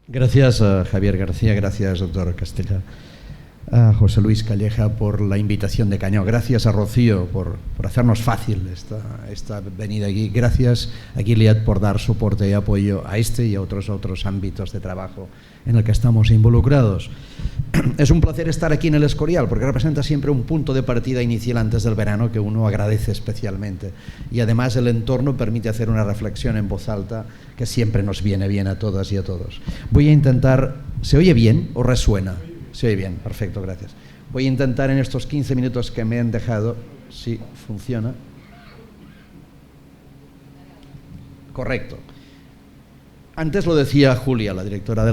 Gracias a Javier García, gracias doctor Castella, a José Luis Calleja por la invitación de Callao, gracias a Rocío por hacernos fácil esta venida aquí, gracias a Gilead por dar soporte y apoyo a este y a otros ámbitos de trabajo en el que estamos involucrados. Es un placer estar aquí en el Escorial porque representa siempre un punto de partida inicial antes del verano que uno agradece especialmente, y además el entorno permite hacer una reflexión en voz alta que siempre nos viene bien a todas y a todos. Voy a intentar... ¿Se oye bien o resuena? Se oye bien, perfecto, gracias. Voy a intentar en estos 15 minutos que me han dejado, si funciona. Correcto. Antes lo decía Julia, la directora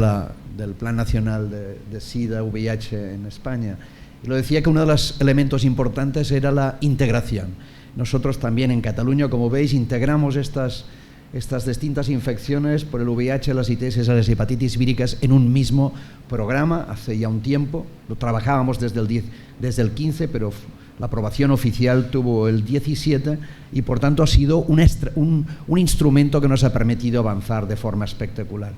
del Plan Nacional de SIDA, VIH en España, y lo decía que uno de los elementos importantes era la integración. Nosotros también en Cataluña, como veis, integramos estas distintas infecciones por el VIH, las ITS, las hepatitis víricas en un mismo programa hace ya un tiempo. Lo trabajábamos desde el 15, pero la aprobación oficial tuvo el 17 y por tanto ha sido un instrumento que nos ha permitido avanzar de forma espectacular.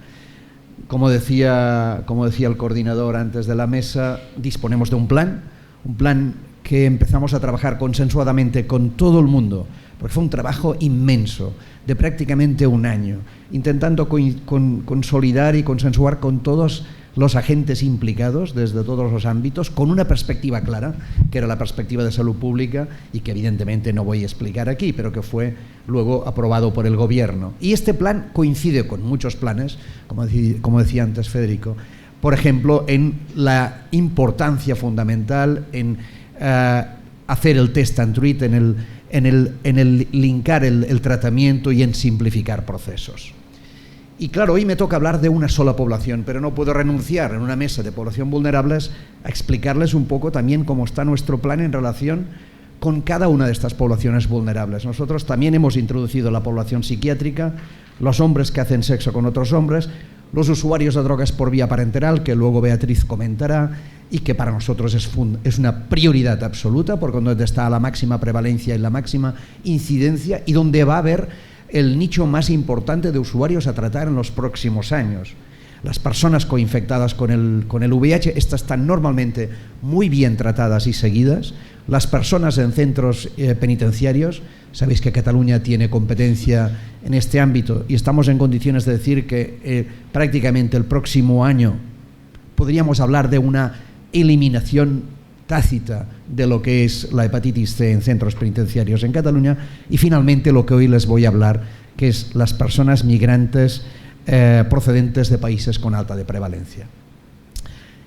Como decía el coordinador antes de la mesa, disponemos de un plan que empezamos a trabajar consensuadamente con todo el mundo, porque fue un trabajo inmenso, de prácticamente un año, intentando consolidar y consensuar con todos los agentes implicados desde todos los ámbitos, con una perspectiva clara, que era la perspectiva de salud pública y que evidentemente no voy a explicar aquí, pero que fue luego aprobado por el Gobierno. Y este plan coincide con muchos planes, como decía antes Federico, por ejemplo, en la importancia fundamental en hacer el test and treat, en el linkar el tratamiento y en simplificar procesos. Y claro, hoy me toca hablar de una sola población, pero no puedo renunciar en una mesa de población vulnerables a explicarles un poco también cómo está nuestro plan en relación con cada una de estas poblaciones vulnerables. Nosotros también hemos introducido la población psiquiátrica, los hombres que hacen sexo con otros hombres, los usuarios de drogas por vía parenteral, que luego Beatriz comentará, y que para nosotros es una prioridad absoluta, porque donde está la máxima prevalencia y la máxima incidencia, y donde va a haber el nicho más importante de usuarios a tratar en los próximos años. Las personas coinfectadas con el VIH, estas están normalmente muy bien tratadas y seguidas. Las personas en centros penitenciarios, sabéis que Cataluña tiene competencia en este ámbito y estamos en condiciones de decir que prácticamente el próximo año podríamos hablar de una eliminación tácita de lo que es la hepatitis C en centros penitenciarios en Cataluña. Y finalmente lo que hoy les voy a hablar, que es las personas migrantes procedentes de países con alta de prevalencia.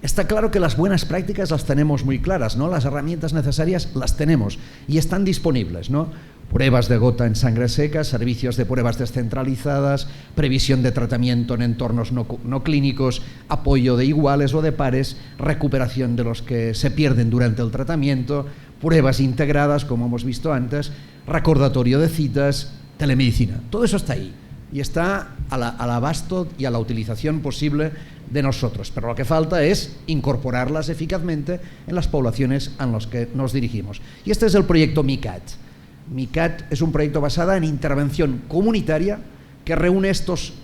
Está claro que las buenas prácticas las tenemos muy claras, ¿no? Las herramientas necesarias las tenemos y están disponibles, ¿no? Pruebas de gota en sangre seca, servicios de pruebas descentralizadas, previsión de tratamiento en entornos no clínicos, apoyo de iguales o de pares, recuperación de los que se pierden durante el tratamiento, pruebas integradas, como hemos visto antes, recordatorio de citas, telemedicina. Todo eso está ahí y está al abasto y a la utilización posible de nosotros, pero lo que falta es incorporarlas eficazmente en las poblaciones a las que nos dirigimos. Y este es el proyecto MICAT. MICAT es un proyecto basado en intervención comunitaria que reúne estas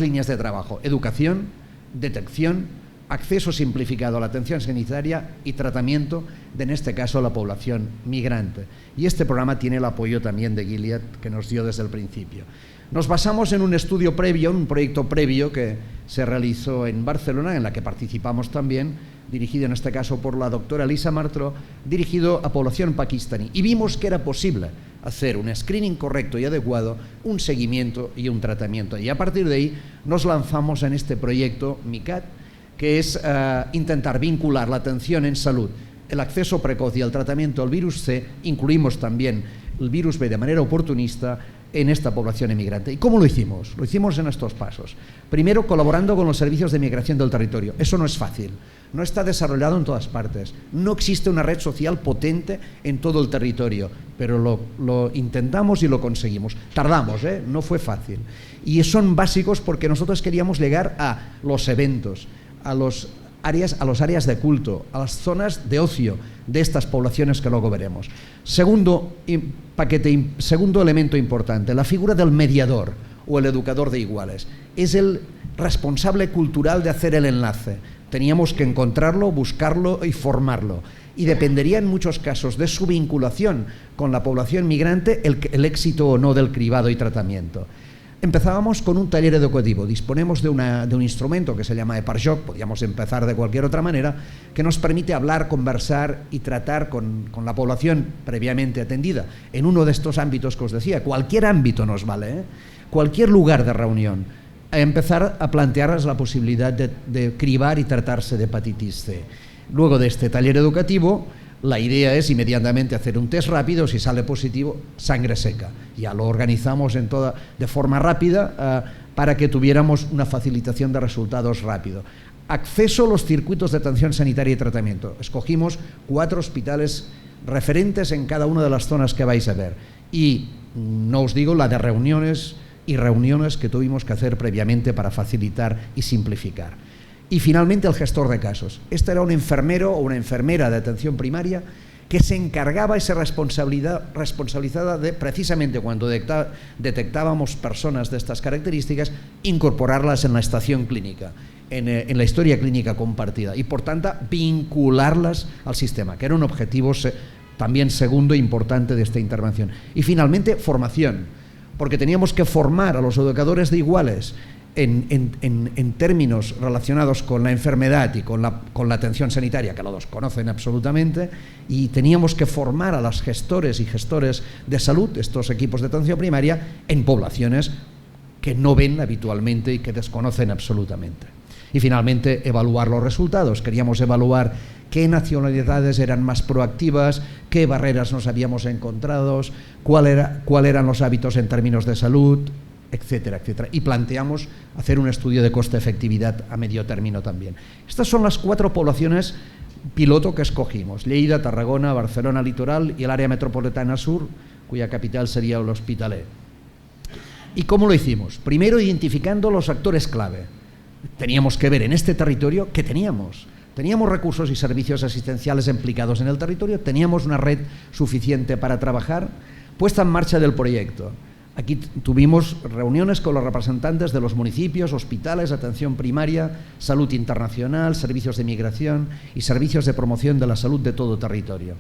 líneas de trabajo: educación, detección, acceso simplificado a la atención sanitaria y tratamiento de, en este caso, la población migrante. Y este programa tiene el apoyo también de Gilead, que nos dio desde el principio. Nos basamos en un estudio previo, un proyecto previo que se realizó en Barcelona, en la que participamos también, dirigido en este caso por la doctora Lisa Martró, dirigido a población pakistaní. Y vimos que era posible hacer un screening correcto y adecuado, un seguimiento y un tratamiento. Y a partir de ahí nos lanzamos en este proyecto MICAT, que es intentar vincular la atención en salud, el acceso precoz y el tratamiento del virus C. Incluimos también el virus B de manera oportunista en esta población emigrante. ¿Y cómo lo hicimos? Lo hicimos en estos pasos. Primero, colaborando con los servicios de migración del territorio. Eso no es fácil, no está desarrollado en todas partes, no existe una red social potente en todo el territorio, pero lo intentamos y lo conseguimos. Tardamos, no fue fácil. Y son básicos porque nosotros queríamos llegar a los eventos, a las áreas de culto, a las zonas de ocio de estas poblaciones que luego veremos. Segundo elemento importante, la figura del mediador o el educador de iguales. Es el responsable cultural de hacer el enlace. Teníamos que encontrarlo, buscarlo y formarlo. Y dependería en muchos casos de su vinculación con la población migrante el éxito o no del cribado y tratamiento. Empezábamos con un taller educativo. Disponemos de un instrumento que se llama EPARJOC, podríamos empezar de cualquier otra manera, que nos permite hablar, conversar y tratar con la población previamente atendida en uno de estos ámbitos que os decía. Cualquier ámbito nos vale, cualquier lugar de reunión. A empezar a plantearles la posibilidad de cribar y tratarse de hepatitis C. Luego de este taller educativo, la idea es inmediatamente hacer un test rápido, si sale positivo, sangre seca. Ya lo organizamos de forma rápida para que tuviéramos una facilitación de resultados rápido. Acceso a los circuitos de atención sanitaria y tratamiento. Escogimos 4 hospitales referentes en cada una de las zonas que vais a ver. Y no os digo la de reuniones que tuvimos que hacer previamente para facilitar y simplificar. Y finalmente el gestor de casos. Este era un enfermero o una enfermera de atención primaria que se encargaba y se responsabilizaba de, precisamente cuando detectábamos personas de estas características, incorporarlas en la estación clínica, en la historia clínica compartida y por tanto vincularlas al sistema, que era un objetivo también segundo e importante de esta intervención. Y finalmente formación, porque teníamos que formar a los educadores de iguales en términos relacionados con la enfermedad y con la atención sanitaria, que los conocen absolutamente, y teníamos que formar a los gestores y gestores de salud, estos equipos de atención primaria, en poblaciones que no ven habitualmente y que desconocen absolutamente. Y finalmente evaluar los resultados. Queríamos evaluar qué nacionalidades eran más proactivas, qué barreras nos habíamos encontrado, cuál eran los hábitos en términos de salud, etcétera, etcétera. Y planteamos hacer un estudio de coste-efectividad a medio término también. Estas son las 4 poblaciones piloto que escogimos: Lleida, Tarragona, Barcelona Litoral y el área metropolitana sur, cuya capital sería el Hospitalet. ¿Y cómo lo hicimos? Primero, identificando los actores clave. Teníamos que ver en este territorio qué teníamos. Teníamos recursos y servicios asistenciales implicados en el territorio, teníamos una red suficiente para trabajar, puesta en marcha del proyecto. Aquí tuvimos reuniones con los representantes de los municipios, hospitales, atención primaria, salud internacional, servicios de migración y servicios de promoción de la salud de todo territorio.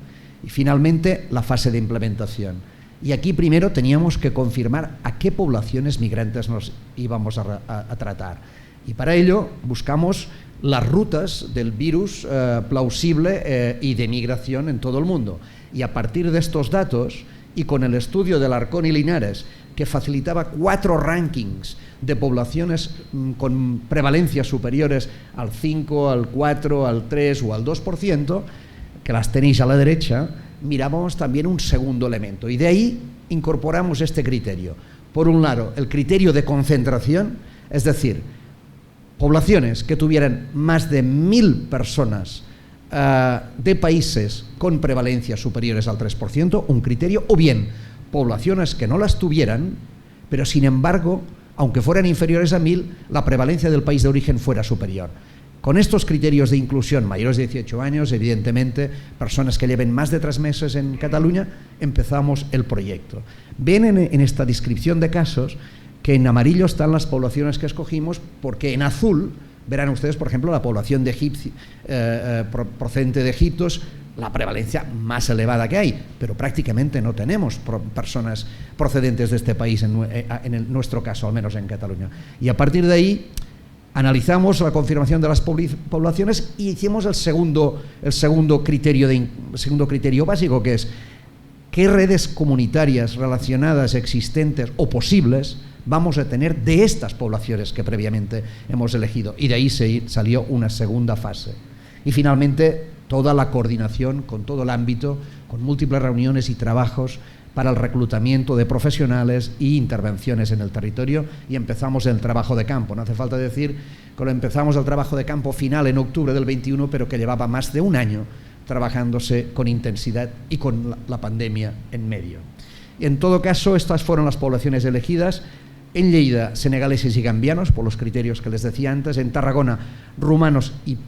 Y finalmente, la fase de implementación. Y aquí primero teníamos que confirmar a qué poblaciones migrantes nos íbamos a tratar. Y para ello buscamos las rutas del virus plausible y de migración en todo el mundo. Y a partir de estos datos, y con el estudio de Alarcón y Linares, que facilitaba 4 rankings de poblaciones con prevalencias superiores al 5, al 4, al 3 o al 2%, que las tenéis a la derecha, mirábamos también un segundo elemento. Y de ahí incorporamos este criterio. Por un lado, el criterio de concentración, es decir, poblaciones que tuvieran más de 1.000 personas de países con prevalencias superiores al 3%, un criterio, o bien poblaciones que no las tuvieran, pero sin embargo, aunque fueran inferiores a 1.000, la prevalencia del país de origen fuera superior. Con estos criterios de inclusión, mayores de 18 años, evidentemente, personas que lleven más de 3 meses en Cataluña, empezamos el proyecto. Ven en esta descripción de casos que en amarillo están las poblaciones que escogimos, porque en azul verán ustedes, por ejemplo, la población de procedente de Egipto, la prevalencia más elevada que hay, pero prácticamente no tenemos personas procedentes de este país en nuestro caso, al menos en Cataluña. Y a partir de ahí analizamos la confirmación de las poblaciones y hicimos el segundo criterio básico, que es qué redes comunitarias relacionadas, existentes o posibles vamos a tener de estas poblaciones que previamente hemos elegido. Y de ahí salió una segunda fase. Y finalmente, toda la coordinación con todo el ámbito, con múltiples reuniones y trabajos para el reclutamiento de profesionales e intervenciones en el territorio, y empezamos el trabajo de campo. No hace falta decir que empezamos el trabajo de campo final en octubre del 21, pero que llevaba más de un año trabajándose con intensidad y con la pandemia en medio. Y en todo caso, estas fueron las poblaciones elegidas. En Lleida, senegaleses y gambianos, por los criterios que les decía antes. En Tarragona, rumanos y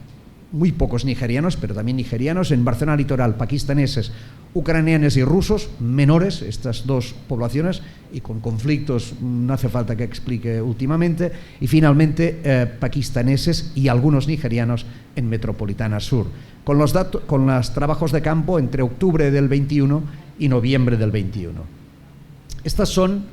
muy pocos nigerianos, pero también nigerianos, en Barcelona litoral, pakistaneses, ucranianos y rusos, menores, estas dos poblaciones, y con conflictos no hace falta que explique últimamente, y finalmente pakistaneses y algunos nigerianos en Metropolitana Sur, con los trabajos de campo entre octubre del 21 y noviembre del 21. Estas son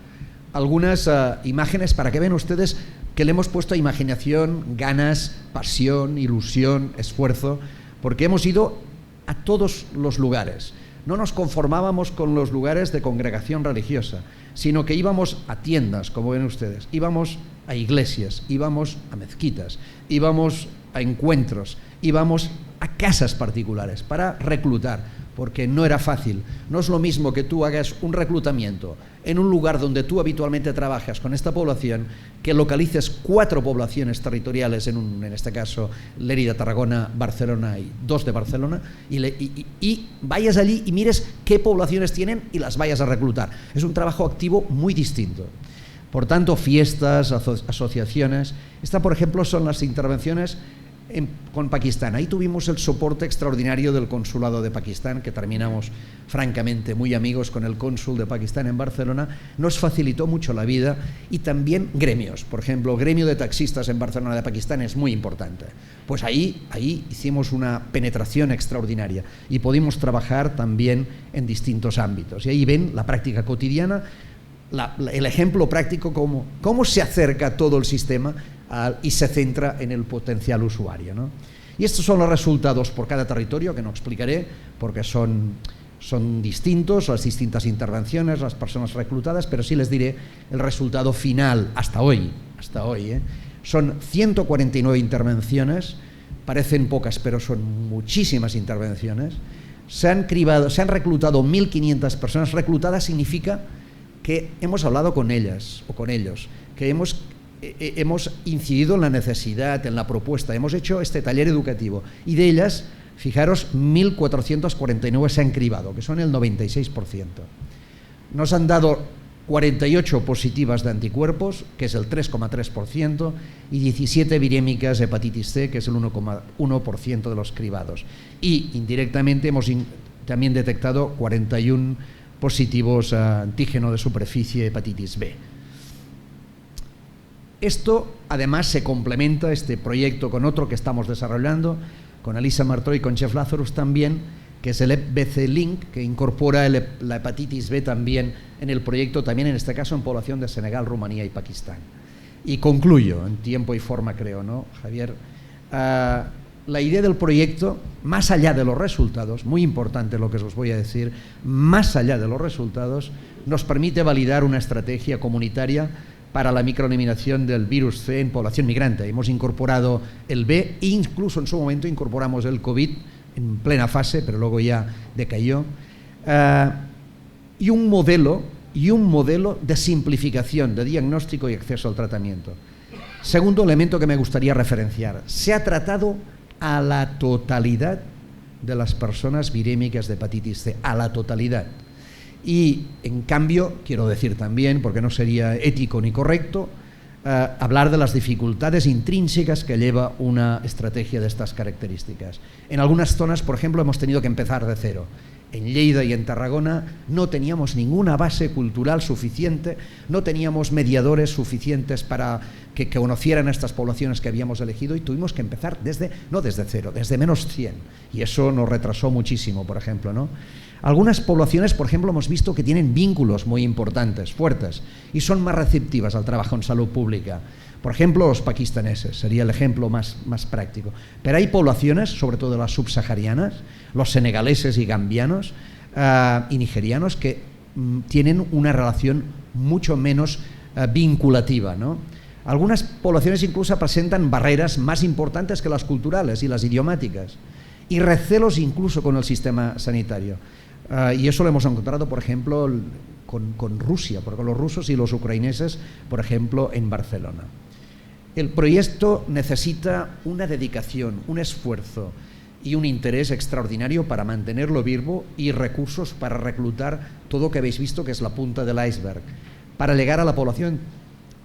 algunas imágenes para que vean ustedes que le hemos puesto imaginación, ganas, pasión, ilusión, esfuerzo, porque hemos ido a todos los lugares. No nos conformábamos con los lugares de congregación religiosa, sino que íbamos a tiendas, como ven ustedes, íbamos a iglesias, íbamos a mezquitas, íbamos a encuentros, íbamos a casas particulares para reclutar, porque no era fácil. No es lo mismo que tú hagas un reclutamiento en un lugar donde tú habitualmente trabajas con esta población, que localices 4 poblaciones territoriales, en este caso Lérida, Tarragona, Barcelona y 2 de Barcelona, y vayas allí y mires qué poblaciones tienen y las vayas a reclutar. Es un trabajo activo muy distinto. Por tanto, fiestas, asociaciones. Esta, por ejemplo, son las intervenciones con Pakistán. Ahí tuvimos el soporte extraordinario del consulado de Pakistán, que terminamos francamente muy amigos con el cónsul de Pakistán en Barcelona. Nos facilitó mucho la vida, y también gremios. Por ejemplo, el gremio de taxistas en Barcelona de Pakistán es muy importante. Pues ahí hicimos una penetración extraordinaria y pudimos trabajar también en distintos ámbitos. Y ahí ven la práctica cotidiana, el ejemplo práctico, cómo se acerca todo el sistema y se centra en el potencial usuario, ¿no? Y estos son los resultados por cada territorio, que no explicaré porque son distintos, las distintas intervenciones, las personas reclutadas, pero sí les diré el resultado final hasta hoy. Son 149 intervenciones, parecen pocas, pero son muchísimas intervenciones. Se han reclutado 1.500 personas. Reclutadas significa que hemos hablado con ellas o con ellos, que hemos incidido en la necesidad, en la propuesta, hemos hecho este taller educativo, y de ellas, fijaros, 1.449 se han cribado, que son el 96%. Nos han dado 48 positivas de anticuerpos, que es el 3,3%, y 17 virémicas de hepatitis C, que es el 1,1% de los cribados. Y indirectamente hemos también detectado 41 positivos a antígeno de superficie hepatitis B. Esto, además, se complementa, este proyecto, con otro que estamos desarrollando, con Elisa Martó y con Chef Lazarus también, que es el BC Link, que incorpora la hepatitis B también en el proyecto, también en este caso en población de Senegal, Rumanía y Pakistán. Y concluyo, en tiempo y forma creo, ¿no, Javier? La idea del proyecto, más allá de los resultados, muy importante lo que os voy a decir, más allá de los resultados, nos permite validar una estrategia comunitaria para la microeliminación del virus C en población migrante. Hemos incorporado el B e incluso en su momento incorporamos el COVID en plena fase, pero luego ya decayó, y un modelo de simplificación de diagnóstico y acceso al tratamiento. Segundo elemento que me gustaría referenciar: se ha tratado a la totalidad de las personas virémicas de hepatitis C, a la totalidad. Y, en cambio, quiero decir también, porque no sería ético ni correcto, hablar de las dificultades intrínsecas que lleva una estrategia de estas características. En algunas zonas, por ejemplo, hemos tenido que empezar de cero. En Lleida y en Tarragona no teníamos ninguna base cultural suficiente, no teníamos mediadores suficientes para que conocieran a estas poblaciones que habíamos elegido, y tuvimos que empezar no desde cero, desde menos 100. Y eso nos retrasó muchísimo, por ejemplo, ¿no? Algunas poblaciones, por ejemplo, hemos visto que tienen vínculos muy importantes, fuertes, y son más receptivas al trabajo en salud pública. Por ejemplo, los pakistaneses, sería el ejemplo más práctico. Pero hay poblaciones, sobre todo las subsaharianas, los senegaleses y gambianos y nigerianos, que tienen una relación mucho menos vinculativa, ¿no? Algunas poblaciones incluso presentan barreras más importantes que las culturales y las idiomáticas, y recelos incluso con el sistema sanitario. Y eso lo hemos encontrado, por ejemplo, con Rusia, con los rusos y los ucraneses, por ejemplo, en Barcelona. El proyecto necesita una dedicación, un esfuerzo y un interés extraordinario para mantenerlo vivo, y recursos para reclutar todo lo que habéis visto, que es la punta del iceberg, para llegar a la población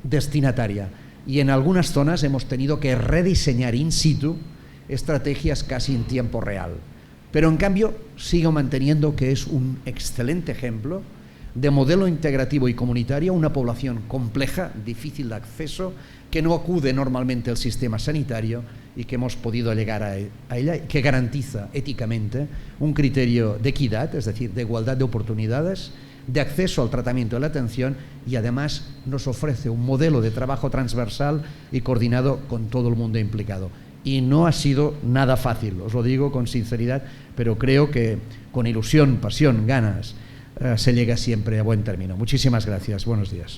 destinataria. Y en algunas zonas hemos tenido que rediseñar in situ estrategias casi en tiempo real. Pero en cambio sigo manteniendo que es un excelente ejemplo de modelo integrativo y comunitario, una población compleja, difícil de acceso, que no acude normalmente al sistema sanitario y que hemos podido llegar a ella, que garantiza éticamente un criterio de equidad, es decir, de igualdad de oportunidades, de acceso al tratamiento y la atención, y además nos ofrece un modelo de trabajo transversal y coordinado con todo el mundo implicado. Y no ha sido nada fácil, os lo digo con sinceridad, pero creo que con ilusión, pasión, ganas, se llega siempre a buen término. Muchísimas gracias. Buenos días.